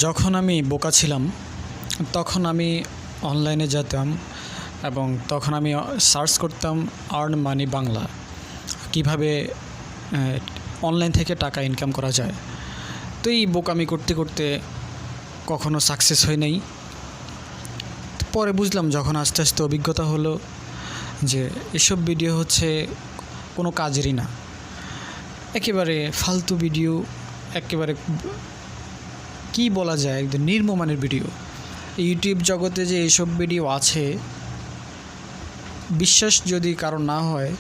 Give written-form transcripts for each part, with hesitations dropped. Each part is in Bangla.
যখন আমি বোকা ছিলাম তখন আমি অনলাইনে যেতাম এবং তখন আমি সার্চ করতাম আর্ন মানি বাংলা, কিভাবে অনলাইন থেকে টাকা ইনকাম করা যায়। তো এই বোকামি করতে করতে কখনো সাকসেস হয় নাই। পরে বুঝলাম যখন আস্তে আস্তে অভিজ্ঞতা হলো যে এসব ভিডিও হচ্ছে কোনো কাজেরই না, একেবারে ফালতু ভিডিও, একেবারে কি বলা যায় একদম নিম্নমানের ভিডিও। ইউটিউব জগতে যে এইসব ভিডিও আছে, বিশ্বাস যদি কারো না হয়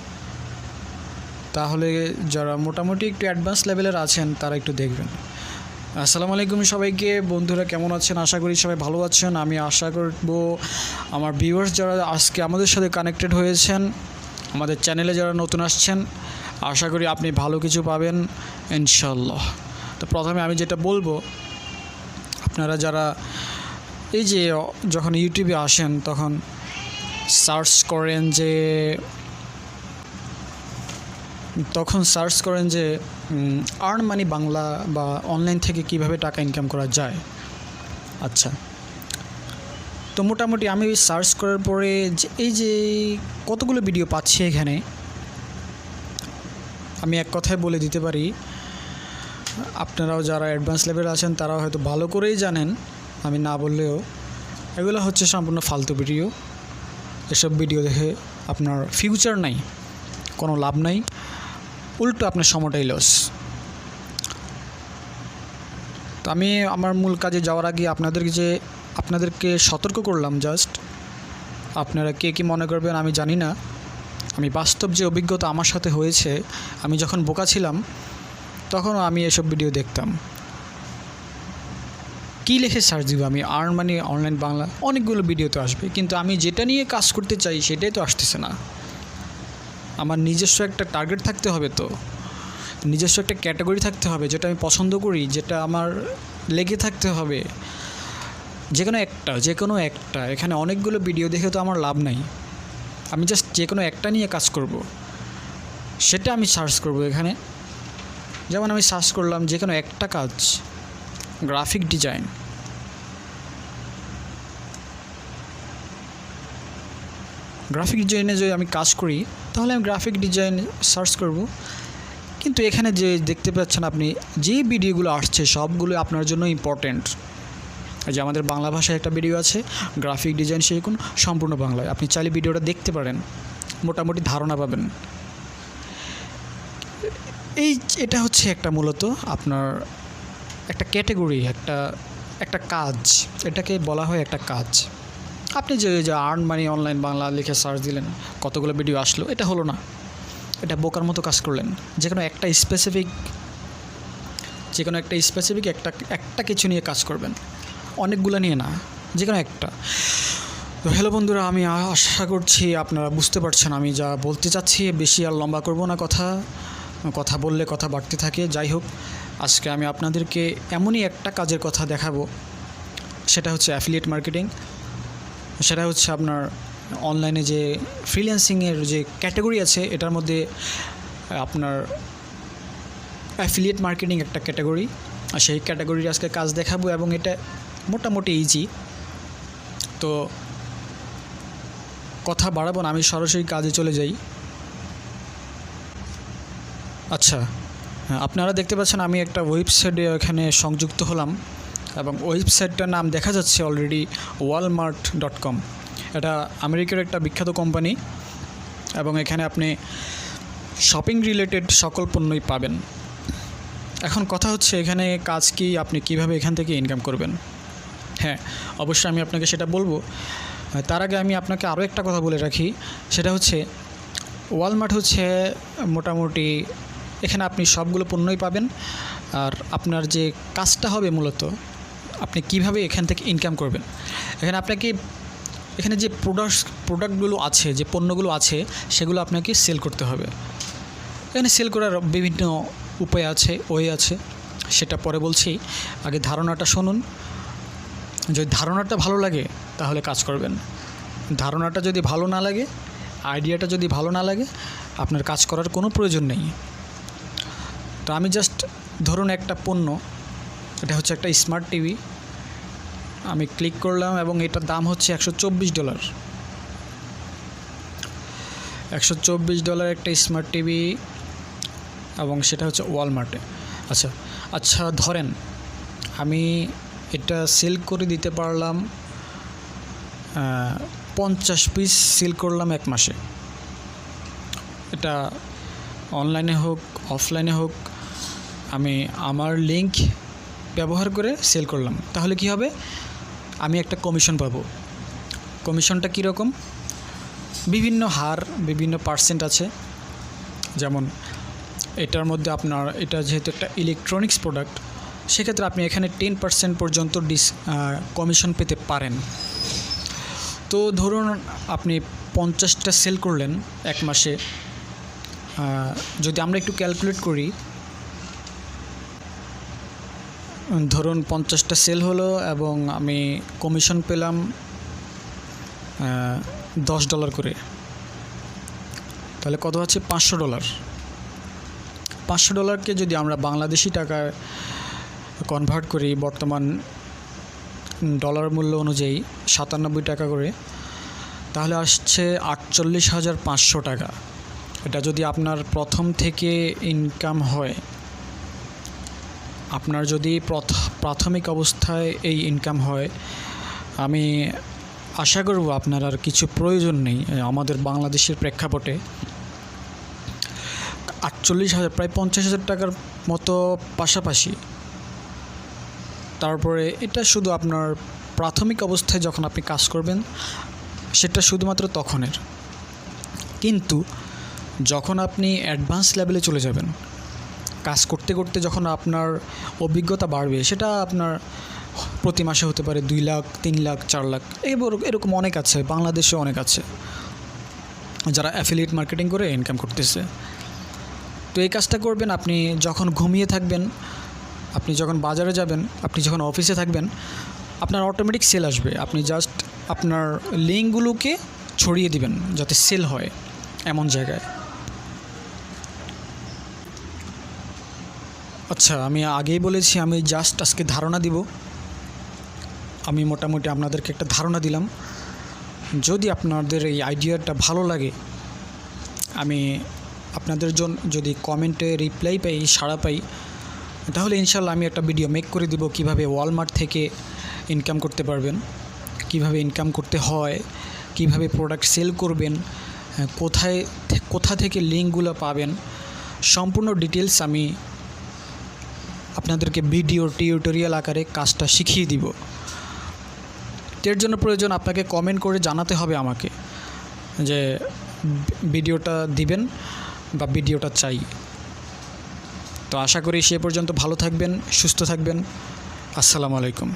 তাহলে যারা মোটামুটি একটু অ্যাডভান্স লেভেলের আছেন তারা একটু দেখবেন। আসসালামু আলাইকুম সবাইকে, বন্ধুরা কেমন আছেন? আশা করি সবাই ভালো আছেন। আমি আশা করব আমার ভিউয়ার্স যারা আজকে আমাদের সাথে কানেক্টেড হয়েছেন, আমাদের চ্যানেলে যারা নতুন আসছেন, আশা করি আপনি ভালো কিছু পাবেন ইনশাল্লাহ। তো প্রথমে আমি যেটা বলবো, আপনারা যারা এই যে যখন ইউটিউবে আসেন তখন সার্চ করেন যে আর্ন মানি বাংলা বা অনলাইন থেকে কিভাবে টাকা ইনকাম করা যায়। আচ্ছা, তো মোটামুটি আমি সার্চ করার পরে এই যে কতগুলো ভিডিও পাচ্ছি এখানে, আমি এক কথায় বলে দিতে পারি, আপনারাও যারা অ্যাডভান্স লেভেল আছেন তারাও হয়তো ভালো করেই জানেন, আমি না বললেও, এগুলো হচ্ছে সম্পূর্ণ ফালতু ভিডিও। এসব ভিডিও দেখে আপনার ফিউচার নাই, কোনো লাভ নাই, উল্টো আপনার সময়টাই লস। তো আমি আমার মূল কাজে যাওয়ার আগে আপনাদেরকে সতর্ক করলাম, জাস্ট আপনারা কে কী মনে করবেন আমি জানি না। আমি বাস্তব যে অভিজ্ঞতা আমার সাথে হয়েছে, আমি যখন বোকা ছিলাম তখনও আমি এসব ভিডিও দেখতাম। কী লিখে সার্চ দিব আমি? আর্ন মানি অনলাইন বাংলা, অনেকগুলো ভিডিও তো আসবে, কিন্তু আমি যেটা নিয়ে কাজ করতে চাই সেটাই তো আসতেছে না। আমার নিজস্ব একটা টার্গেট থাকতে হবে, তো নিজস্ব একটা ক্যাটাগরি থাকতে হবে, যেটা আমি পছন্দ করি, যেটা আমার লেগে থাকতে হবে, যে কোনো একটা। এখানে অনেকগুলো ভিডিও দেখে তো আমার লাভ নাই। আমি জাস্ট যে কোনো একটা নিয়ে কাজ করব, সেটা আমি সার্চ করব এখানে। যেমন আমি সার্চ করলাম যে কোনো একটা কাজ, গ্রাফিক ডিজাইন। গ্রাফিক ডিজাইনে যদি আমি কাজ করি তাহলে আমি গ্রাফিক ডিজাইন সার্চ করব। কিন্তু এখানে যে দেখতে পাচ্ছেন আপনি, যে ভিডিওগুলো আসছে সবগুলো আপনার জন্য ইম্পর্ট্যান্ট। যে আমাদের বাংলা ভাষায় একটা ভিডিও আছে, গ্রাফিক ডিজাইন শিখুন সম্পূর্ণ বাংলায়। আপনি চাইলে ভিডিওটা দেখতে পারেন, মোটামুটি ধারণা পাবেন। এটা হচ্ছে একটা মূলত আপনার একটা ক্যাটাগরি, একটা কাজ, এটাকে বলা হয় একটা কাজ। আপনি যে আর্ন মানি অনলাইন বাংলা লিখে সার্চ দিলেন, কতগুলো ভিডিও আসলো, এটা হলো না, এটা বোকার মতো কাজ করলেন। যে কোনো একটা স্পেসিফিক একটা কিছু নিয়ে কাজ করবেন, অনেকগুলো নিয়ে না, যে কোনো একটা। তো হ্যালো বন্ধুরা, আমি আশা করছি আপনারা বুঝতে পারছেন আমি যা বলতে চাচ্ছি। বেশি আর লম্বা করব না, কথা বললে কথা বাড়তে থাকে। যাই হোক, আজকে আমি আপনাদেরকে এমনই একটা কাজের কথা দেখাবো, সেটা হচ্ছে অ্যাফিলিয়েট মার্কেটিং। সেটা হচ্ছে আপনার অনলাইনে যে ফ্রিল্যান্সিংয়ের যে ক্যাটাগরি আছে, এটার মধ্যে আপনার অ্যাফিলিয়েট মার্কেটিং একটা ক্যাটাগরি। আর সেই ক্যাটাগরির আজকে কাজ দেখাবো, এবং এটা মোটামুটি ইজি। তো কথা বাড়াবো না, আমি সরাসরি কাজে চলে যাই। আচ্ছা, আপনারা দেখতে পাচ্ছেন আমি একটা ওয়েবসাইটে এখানে সংযুক্ত হলাম, এবং ওয়েবসাইটটার নাম দেখা যাচ্ছে অলরেডি walmart.com। এটা আমেরিকার একটা বিখ্যাত কোম্পানি, এবং এখানে আপনি শপিং রিলেটেড সকল পণ্যই পাবেন। এখন কথা হচ্ছে এখানে কাজ কি, আপনি কিভাবে এখান থেকে ইনকাম করবেন। হ্যাঁ, অবশ্যই আমি আপনাকে সেটা বলবো। তার আগে আমি আপনাকে আরও একটা কথা বলে রাখি, সেটা হচ্ছে ওয়ালমার্ট হচ্ছে মোটামুটি এখানে আপনি সবগুলো পণ্যই পাবেন। আর আপনার যে কাজটা হবে মূলত, আপনি কিভাবে এখান থেকে ইনকাম করবেন। এখানে যে প্রোডাক্টগুলো আছে, যে পণ্যগুলো আছে, সেগুলো আপনাকে সেল করতে হবে। এখানে সেল করার বিভিন্ন উপায় আছে, ওয়ে আছে, সেটা পরে বলছি। আগে ধারণাটা শুনুন। যদি ধারণাটা ভালো লাগে তাহলে কাজ করবেন। ধারণাটা যদি ভালো না লাগে, আইডিয়াটা যদি ভালো না লাগে, আপনার কাজ করার কোনো প্রয়োজন নেই। তো আমি জাস্ট ধরুন একটা পণ্য, এটা হচ্ছে একটা স্মার্ট টিভি। আমি ক্লিক করলাম এবং এটার দাম হচ্ছে $124। $124 একটা স্মার্ট টিভি, এবং সেটা হচ্ছে ওয়ালমার্টে। আচ্ছা ধরেন আমি এটা সেল করে দিতে পারলাম 50 পিস সেল করলাম 1 মাসে। এটা অনলাইনে হোক অফলাইনে হোক, আমি আমার লিঙ্ক ব্যবহার করে সেল করলাম, তাহলে কি হবে? আমি একটা কমিশন পাবো। কমিশনটা কীরকম? বিভিন্ন হার, বিভিন্ন পার্সেন্ট আছে। যেমন এটার মধ্যে আপনার, এটা যেহেতু একটা ইলেকট্রনিক্স প্রোডাক্ট, সেক্ষেত্রে আপনি এখানে 10% পর্যন্ত কমিশন পেতে পারেন। তো ধরুন আপনি 50টা সেল করলেন 1 মাসে। যদি আমরা একটু ক্যালকুলেট করি, ধরুন 50টা সেল হলো এবং আমি কমিশন পেলাম $10 করে, তাহলে কত হচ্ছে? $500। $500কে যদি আমরা বাংলাদেশি টাকায় কনভার্ট করি, বর্তমান ডলার মূল্য অনুযায়ী 97 টাকা করে, তাহলে আসছে 48,500 টাকা। এটা যদি আপনার প্রথম থেকে ইনকাম হয়, আপনার যদি প্রাথমিক অবস্থায় এই ইনকাম হয়, আমি আশা করব আপনার আর কিছু প্রয়োজন নেই আমাদের বাংলাদেশের প্রেক্ষাপটে। 48,000 প্রায় 50,000 টাকার মতো পাশাপাশি। তারপরে এটা শুধু আপনার প্রাথমিক অবস্থায় যখন আপনি কাজ করবেন, সেটা শুধুমাত্র তখনের। কিন্তু যখন আপনি অ্যাডভান্স লেভেলে চলে যাবেন, কাজ করতে করতে যখন আপনার অভিজ্ঞতা বাড়বে, সেটা আপনার প্রতি মাসে হতে পারে 2 লাখ, 3 লাখ, 4 লাখ, এরকম অনেক আছে, বাংলাদেশে অনেক আছে যারা অ্যাফিলিয়েট মার্কেটিং করে ইনকাম করতেছে। তো এই কাজটা করবেন আপনি যখন ঘুমিয়ে থাকবেন, আপনি যখন বাজারে যাবেন, আপনি যখন অফিসে থাকবেন, আপনার অটোমেটিক সেল আসবে। আপনি জাস্ট আপনার লিঙ্কগুলোকে ছড়িয়ে দিবেন যাতে সেল হয় এমন জায়গায়। আচ্ছা, আমি আগেই বলেছি আমি জাস্ট আজকে ধারণা দিব। আমি মোটামুটি আপনাদেরকে একটা ধারণা দিলাম। যদি আপনাদের এই আইডিয়াটা ভালো লাগে, আমি আপনাদের জন্য যদি কমেন্টে রিপ্লাই পাই, সাড়া পাই, তাহলে ইনশাল্লাহ আমি একটা ভিডিও মেক করে দিব কিভাবে ওয়ালমার্ট থেকে ইনকাম করতে পারবেন, কিভাবে ইনকাম করতে হয়, কিভাবে প্রোডাক্ট সেল করবেন, কোথা থেকে লিঙ্কগুলো পাবেন, সম্পূর্ণ ডিটেলস আমি আপনাদেরকে ভিডিও টিউটোরিয়াল আকারে কাজটা শিখিয়ে দিব। এর জন্য প্রয়োজন আপনাকে কমেন্ট করে জানাতে হবে আমাকে যে ভিডিওটা দিবেন বা ভিডিওটা চাই। তো আশা করি সে পর্যন্ত ভালো থাকবেন, সুস্থ থাকবেন। আসসালামু আলাইকুম।